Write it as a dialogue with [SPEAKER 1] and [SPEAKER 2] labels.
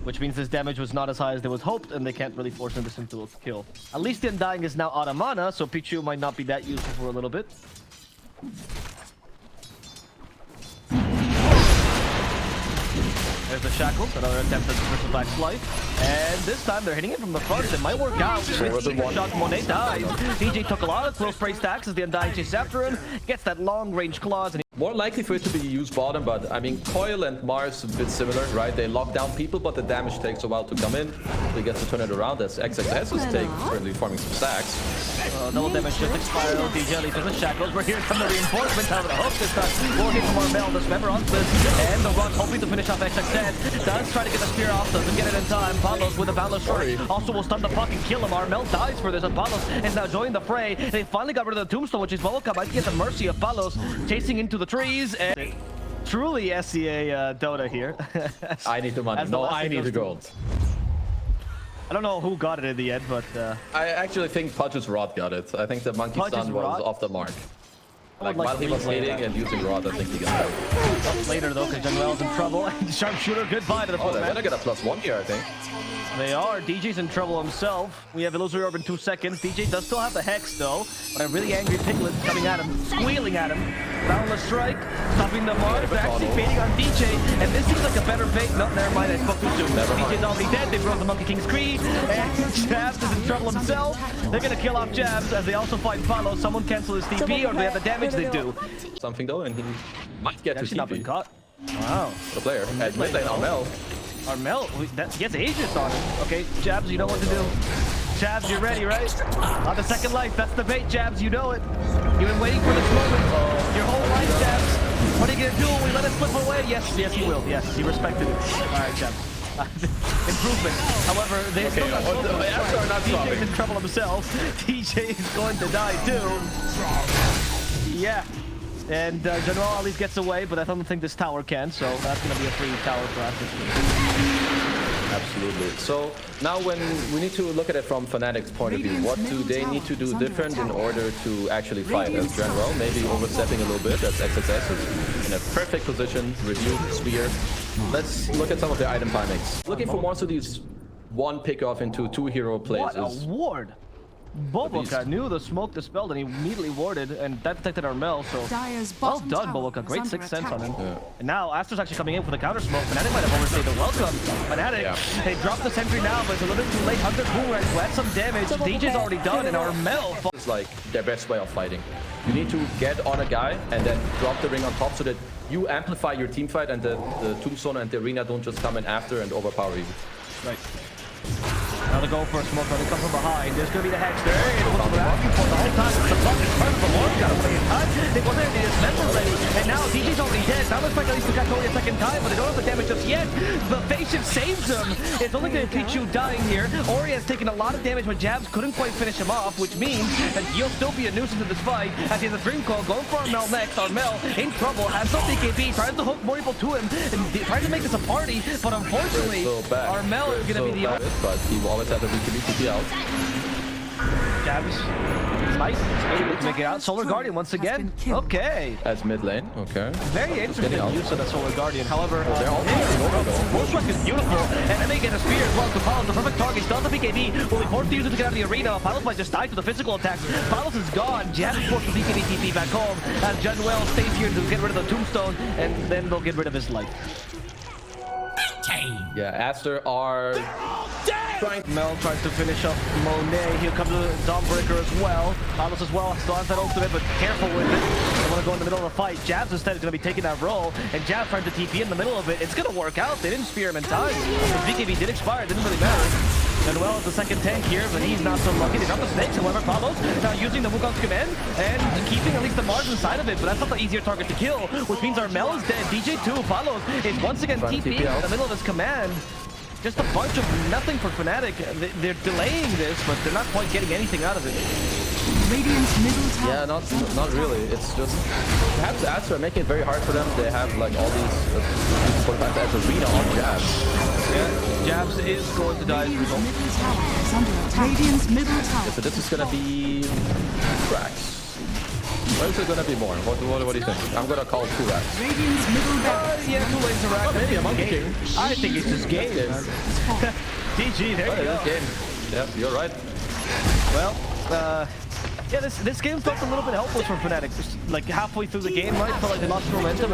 [SPEAKER 1] which means this damage was not as high as they was hoped, and they can't really force this into a kill. At least the Undying is now out of mana, so Pichu might not be that useful for a little bit. There's the shackles, another attempt at the Bristleback's life. And this time they're hitting it from the front. It might work out. Shot, Monet dies. DJ took a lot of close spray stacks as the Undying chases after him. Gets that long range claws. And
[SPEAKER 2] more likely for it to be used bottom, but I mean, Coil and Mars a bit similar, right? They lock down people, but the damage takes a while to come in. They get to turn it around as XXS is currently forming some stacks.
[SPEAKER 1] Double damage just expired on DJ leaves the shackles. We're here from the reinforcement. However, the hook this time will hit from Armel. Dismember on this, and the run hoping to finish off XXS. Does try to get the spear off, doesn't get it in time. Palos with a boundless strike. Also will stun the puck and kill him. Armel dies for this, and Palos is now joining the fray. They finally got rid of the tombstone, which is BoBoKa might get the mercy of Palos chasing into the trees. And truly SCA Dota here.
[SPEAKER 2] I need the money. No, I need the gold.
[SPEAKER 1] I don't know who got it in the end, but
[SPEAKER 2] I actually think Pudge's Rod got it. I think the monkey stun was off the mark. Like while he was leading and using Rod, I think he got it.
[SPEAKER 1] Later though, because Jaunuel's in trouble. Sharpshooter, goodbye to the
[SPEAKER 2] they're gonna get a +1 here, I think.
[SPEAKER 1] They are. DJ's in trouble himself. We have Illusory Orb in 2 seconds. DJ does still have the Hex though, but a really angry Piglet coming at him, squealing at him. Boundless strike, stopping the Mars. They're actually baiting on DJ, and this seems like a better bait. No, never mind, I spoke too soon. DJ's already dead. They broke the Monkey King's Creed, and Jabs is in trouble himself. They're gonna kill off Jabs as they also find Follow. Someone cancel his TP, or they have the damage they do.
[SPEAKER 2] Something though, and he might get to TP.
[SPEAKER 1] Not been caught. Wow.
[SPEAKER 2] What a player. At mid lane, Armel.
[SPEAKER 1] Armel, he has Aegis on him. Okay, Jabs, you know what to do. Jabs, you're ready, right? On the second life, that's the bait, Jabs, you know it. You've been waiting for this moment your whole life, Jabs. What are you gonna do? Will we let it slip away? Yes, he will. Yes, he respected it. All right, Jabs. Improvement. However, they still got DJ's in trouble himself. DJ is going to die too. Yeah. And Jaunuel at least gets away, but I don't think this tower can, so that's going to be a free tower for us.
[SPEAKER 2] Absolutely. So now when we need to look at it from Fnatic's point of view, what do they need to do different in order to actually fight? As Jaunuel, maybe overstepping a little bit, as XXS is in a perfect position, review, spear. Let's look at some of the item timings. Looking for more of these one pickoff into 2 hero plays.
[SPEAKER 1] What a ward! BoBoKa knew the smoke dispelled and he immediately warded, and that detected Armel, so well done, BoBoKa. Great 6th sense on him. Yeah. And now Aster's actually coming in for the counter smoke. Fnatic might have overstayed the welcome. Fnatic, they dropped the sentry now, but it's a little bit too late. Hunter Boomerang who had some damage. DJ's already done, and Armel.
[SPEAKER 2] It's like their best way of fighting. You need to get on a guy and then drop the ring on top so that you amplify your team fight and the tombstone and the arena don't just come in after and overpower you.
[SPEAKER 1] Right. Now the goal for a smoke, they come from behind. There's going to be the Hex there. It was what we're asking for the whole time. It's the fuck is part of the Lord. Got to play in time. They wasn't any dismember ready. And now DJ's already dead. Now looks like at least we got Cody a second time, but they don't have the damage just yet. The Patient saves him. It's only going to teach you dying here. Ori has taken a lot of damage, but Jabs couldn't quite finish him off, which means that he'll still be a nuisance in this fight. As he has a Dream Coil going for Armel next. Armel in trouble, has no BKB, tries to hook more people to him, and tries to make this a party, but unfortunately, Armel is going to be the only.
[SPEAKER 2] But he will always have the BKB TP out.
[SPEAKER 1] Jabs might be able to make it out. Solar Guardian once again. Okay.
[SPEAKER 2] As mid lane. Okay.
[SPEAKER 1] Very interesting use of the Solar Guardian. However, Bullstruck is beautiful, and then they get a spear as well. So Palos, the perfect target, still has the BKB. Will be forced to use it to get out of the arena. Palos might just die to the physical attacks. Palos is gone. Jabs forced the BKB TP back home. As Jaunuel stays here to get rid of the tombstone, and then they'll get rid of his life.
[SPEAKER 2] Yeah, Aster are trying.
[SPEAKER 1] Mel tries to finish up Monet. He'll come to Dawnbreaker as well. Palos as well still has that ultimate, but careful with it. They want to go in the middle of the fight. Jabs instead is going to be taking that role, and Jabs trying to TP in the middle of it. It's going to work out. They didn't spear him in time. The BKB did expire. It didn't really matter. Jaunuel is the second tank here, but he's not so lucky. They got the snakes, however. Palos now using the Wukong's command and keeping at least the Mars inside of it, but that's not the easier target to kill, which means Armel is dead. DJ 2, Palos is once again TP in the middle of his command. Just a bunch of nothing for Fnatic. They're delaying this, but they're not quite getting anything out of it.
[SPEAKER 3] Radiant's middle tower.
[SPEAKER 2] Yeah, not really. It's just perhaps Aster are making it very hard for them. They have like all these 45 as arena on Jabs.
[SPEAKER 1] Yeah, Jabs is going to die as a result.
[SPEAKER 3] Radiant's middle tower.
[SPEAKER 2] Yeah, so this is gonna be cracks. Or is it gonna be more? What do you think? I'm gonna call 2 racks.
[SPEAKER 3] Radiant's middle barracks.
[SPEAKER 1] Yeah, 2 lanes to rack.
[SPEAKER 2] Oh, maybe a Monkey King.
[SPEAKER 1] I think it's just game. GG, there you go.
[SPEAKER 2] Game. Yeah, you're right.
[SPEAKER 1] Well, yeah, this game felt a little bit helpless for Fnatic. Just like halfway through the game, right? Felt like they lost momentum.